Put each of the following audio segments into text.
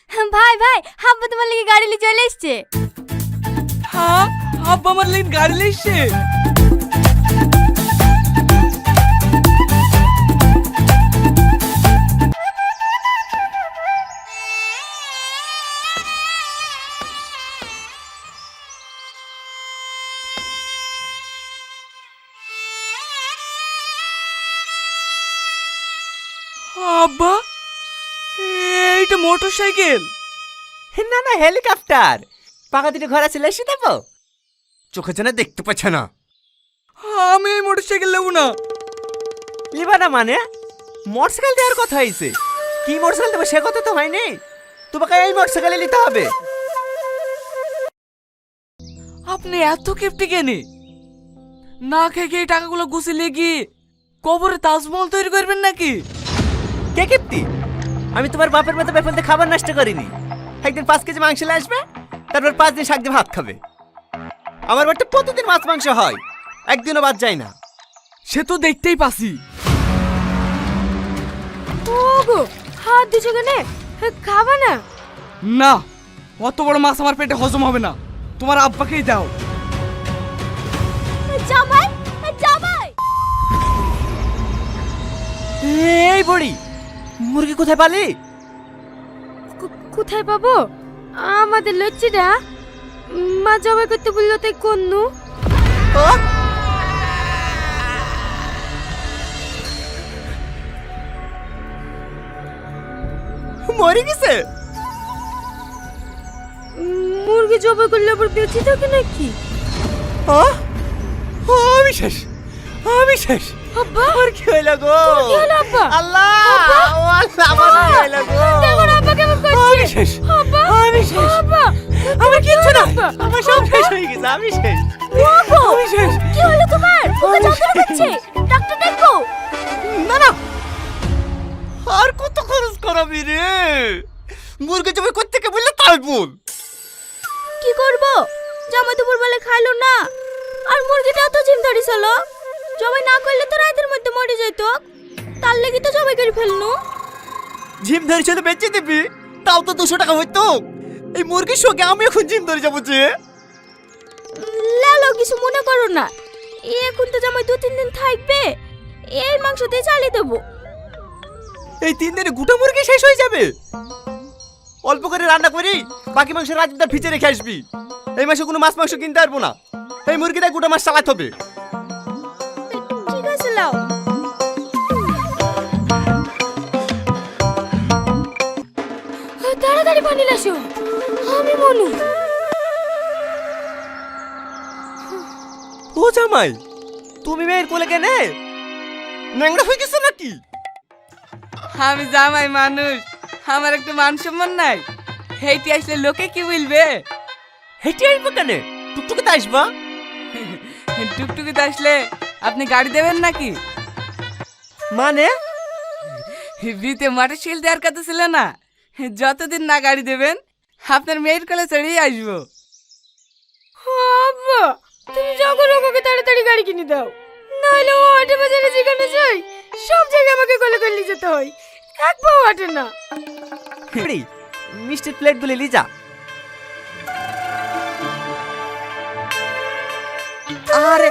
ভাই ভাই, আব্বা তোমার লাগি গাড়ি নিয়ে চলে এসছে। হ্যাঁ, আব্বা আমার লেন গাড়ি লেসছে। আব্বা, এইটা মোটর সাইকেল। না না, হেলিকপ্টার। পাকা দুটো ঘোড়া ছিল, এসে দেবো। চোখের জন্য দেখতে পাচ্ছে না। আমি এই মোটর সাইকেল নেবো না। লিবা না মানে? মোটরসাইকেল দেওয়ার কথা হয়েছে। কি মোটরসাইকেল দেবো সে কথা তো হয়নি। তোমাকে এই মোটরসাইকেলে নিতে হবে। আপনি এত কেপটি কেনে? না খেয়ে খেয়ে টাকাগুলো গুছিয়ে গিয়ে কবরে তাজমহল তৈরি করবেন নাকি? কে কিপ্তি? আমি তোমার বাপের মতো বেফালতে খাবার নষ্ট করিনি। একদিন 5 কেজি মাংস নিয়ে আসবে, তারপর 5 দিন শাক দিয়ে ভাত খাবে। আমার বাড়িতে প্রতিদিন মাছ মাংস হয়, একদিনও বাদ যায় না। সে তো দেখতেই পাছি। ওগো, হাত দিছো কেন? খাবা না? না, অত বড় মাছ আমার পেটে হজম হবে না। তোমার আব্বাকেই দাও। জামাই, জামাই। এই বড়ি, মুরগি কোথায় পালি? কোথায় পাবো? আমাদের লজ্জিটা মা জবাই করতে বললো তাই কন্নু। মরে গেছে? মুরগি জবাই করলে আবার বেঁচে থাকে নাকি? আমি শেষ, আমি শেষ। আব্বা, আমার কি হইল গো? তোর কি হলো আব্বা? আল্লাহ, আব্বা! ও আল্লাহ, আমার কি হইল গো? দেখো না আব্বা কেমন করছে। আমি শেষ, আব্বা, আমি শেষ। আব্বা, আমার কিচ্ছু না, আব্বা, আমার সব শেষ হয়ে গেছে। আমি শেষ, ওগো, আমি শেষ। কি হলো তোমার? ওকে যন্ত্রণা করছে, ডাক্তার ডাকো। না না, আর কত খরচ করাবি রে? মুরগি জবাই করতে কে বললে তাই বল। কি করব? জামাই দুপুর বেলা খাইলো না, আর মুরগিটাও তো জিম ধরেছিল। জবাই না করলে তো রাতের মধ্যে মরে যেত। তার লাগি তো জবাই করে ফেলনু। জিম ধরে চলে বেঁচে দিবি, তাও তো 200 টাকা হইতো। এই মুরগির সঙ্গে আমি এখন জিম ধরে যাবো যে। লালো, কিছু মনে করো না। এখন তো জামাই 2-3 দিন থাকবে, এই মাংস দিয়ে চালিয়ে দেবো। এই 3 দিনে গোটা মুরগি শেষ হয়ে যাবে। অল্প করে রান্না করি, বাকি মাংস রাজদার ফ্রিজে রেখে আসবি। এই মাসে কোনো মাছ মাংস কিনতে পারবো না। এই মুরগিটা গোটা মাছ চালাতে হবে। ঠিক আছে, লাও। তাড়াতাড়ি পানি লাসো, আমি মনু। ও জামাই, তুমি মেয়ের কোলে কেনে? ন্যাংরা হয়ে গেছো নাকি? আমি জামাই মানুষ, আমার একটু মান সম্মান নাই। হেইটি আসলে লোকে কি বলবে? হেঁটে আসবো কেন? টুকটুকিতে আসবা। টুকটুকিতে আসলে আপনি গাড়ি দেবেন নাকি? মানে? বিতে মোটর সাইকেল দেওয়ার কথা ছিল না? যতদিন না গাড়ি দেবেন আপনার মেয়ের কোলে চড়েই আসবো। আব্বা, তুমি যখন ওকে তাড়াতাড়ি গাড়ি কিনে দাও, নাহলে ও হাটে বাজারে যেখানে যাই সব জায়গায় আমাকে কোলে করে নিয়ে যেতে হয়। এক পাও হাঁটে না। হেড়ি, মিষ্টির প্লেট গুলি লিজা। আরে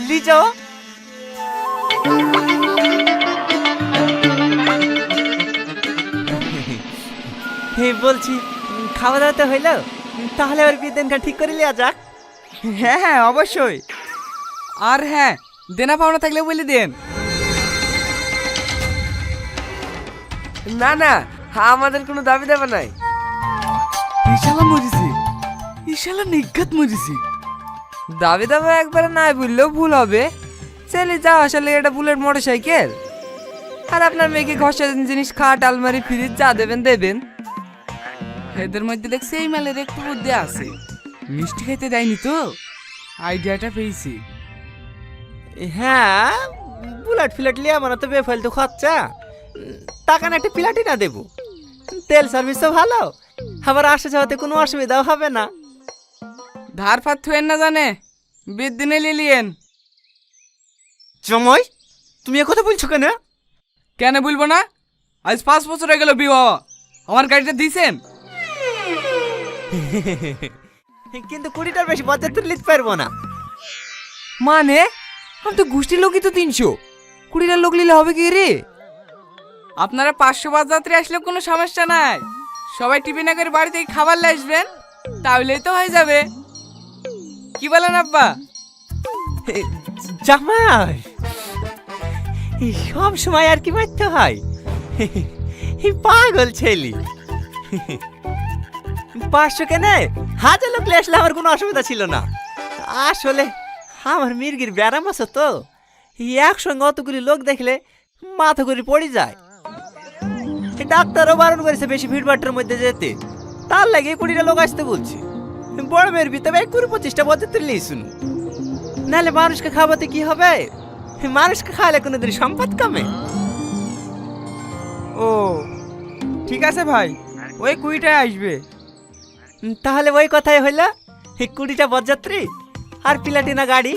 লিজা, বলছি খাওয়া দাওয়া তো হইলো, তাহলে আর বিয়ের দিনটা ঠিক করে লিয়া যাক। হ্যাঁ হ্যাঁ, অবশ্যই। আর হ্যাঁ, দেনা পাওনা থাকলে বলে দেন। না না, আমাদের কোনো দাবি দেবা নাই। ইশালা মরিছি, ইশালা নিঘাত মরিছি। দাবি দাবা একবারে নাই বললেও ভুল হবে। চলে যাও, আসলে এটা বুলেট মোটর সাইকেল। আর আপনার মেয়েকে ঘষা জিনিস, খাট, আলমারি, ফ্রিজ যা দেবেন দেবেন। এদের মধ্যে দেখছি এই মেলের একটু বুদ্ধি আছে। মিষ্টি খেতে দেয়নি তো, আইডিয়াটা পেয়েছি। হ্যাঁ, বুলেট ফিলেট লিয়া মানে তো বেফালতু খরচা। টাকা না একটা পিলাটি না দেবো। তেল সার্ভিসও ভালো, আবার আসা যাওয়াতে কোনো অসুবিধাও হবে না। ধার ফার থুয়েন না জানে, বিদ দিনে লিলিয়েন। জময়, তুমি এ কথা বলছো কেন? কেন বলবো না? আজ 5 বছর হয়ে গেল বিয়ে হওয়া, আমার গাড়িটা দিছেন? কিন্তু 20টার বেশি বরযাত্রী লিখতে পারবো না। মানে আমি তো গোষ্ঠীর লোকই তো 300, 20টার লোক নিলে হবে কি রে? আপনারা 500 বরযাত্রী আসলে কোনো সমস্যা নাই। সবাই টিফিনে করে বাড়ি থেকে খাবার নিয়ে আসবেন, তাহলেই তো হয়ে যাবে। কি বলেন আব্বা? জামাই, এই সব সময় আর কি মারতে হয়? এই পাগল ছেলে। 500 কেনে 1000 লোক নিয়ে আসলে আমার কোনো অসুবিধা ছিল না। আসলে আমার মির্গির ব্যারাম আছে তো, একসঙ্গে অতগুলি লোক দেখলে মাথা করে পড়ে যায়। ডাক্তারও বারণ করেছে বেশি ভিড়ভাট্টার মধ্যে যেতে, তার লাগে 20টা লোক আসতে বলছে। বড় মেয়ের ভিতরে 20-25টা বরযাত্রী নিয়ে শুনুন, নাহলে মানুষকে খাওয়াতে কি হবে? মানুষকে খাওয়ালে কোনোদিন সম্পদ কমে? ও ঠিক আছে ভাই, ওই 20টায় আসবে। তাহলে ওই কথাই হইলো, 20টা বরযাত্রী আর প্লাটিনা গাড়ি।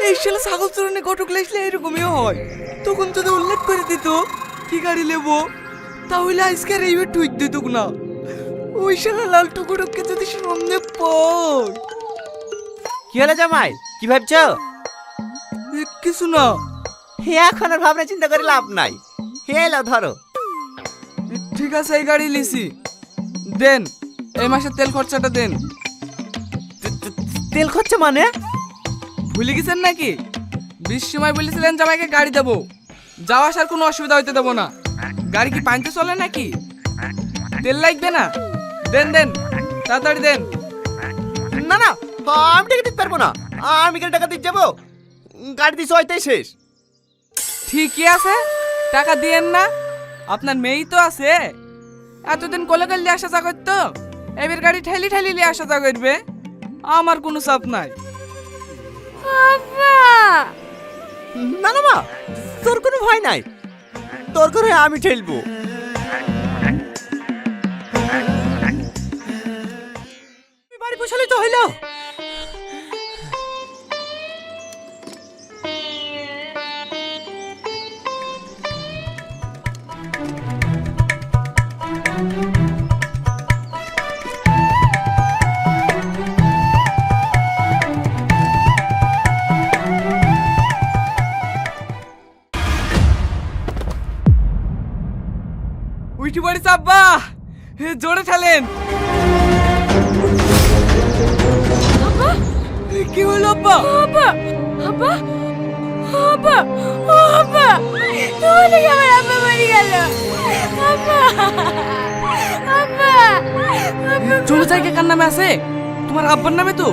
এই শালা ছাগল চোরনে ঘটক লেসলে এরকমই হয়। তখন যদি উল্লেখ করে দিত কি গাড়ি নেবো, তাহলে আজকে আর এইবার টুইট দিত না। ওই শালা লাল টুকুরকে যদি সামনে পাই। কি হলো জামাই, কি ভাবছো? কিছু না। এখন আর ভাবনা চিন্তা করে লাভ নাই। হেলো ধরো। ঠিক আছে, এই গাড়ি লিসি দেন। এই মাসের তেল খরচাটা দেন। তেল খরচা মানে? ভুলে গেছেন নাকি? 20 সময় বলেছিলেন জামাইকে গাড়ি দেবো, যাওয়া আসার কোনো অসুবিধা হইতে দেবো না। গাড়ি কি পানিতে চলে নাকি? তেল লাগবে না? দেন দেন, তাড়াতাড়ি দেন। না না, আমি টাকা দিতে পারবো না। আমি কেন টাকা দিতে যাবো? গাড়ি দিছো হয়তাই শেষ। ঠিকই আছে, টাকা দিয়েন না। আপনার মেয়েই তো আছে, এতদিন কোলে কোলে আসা যা করতো, এবার গাড়ি ঠেলি ঠেলি নিয়ে আসা যা করবে। আমার কোনো চাপ নাই। আব্বা, না না মা, তোর কোনো ভয় নাই। তোর করে আমি ঠেলবো। বাড়ি পৌঁছালে তো হইলো। উইটি বাড়ি চাপবা, জোরে ঠেলেন। কি হলো আব্বা? আব্বা, আব্বা, আব্বা, ও আব্বা, তোমার থেকে আমার আব্বা মরে গেল। আব্বা, আব্বা, আব্বা। ছোট জায়গা কার নামে আছে? তোমার আব্বার নামে তো।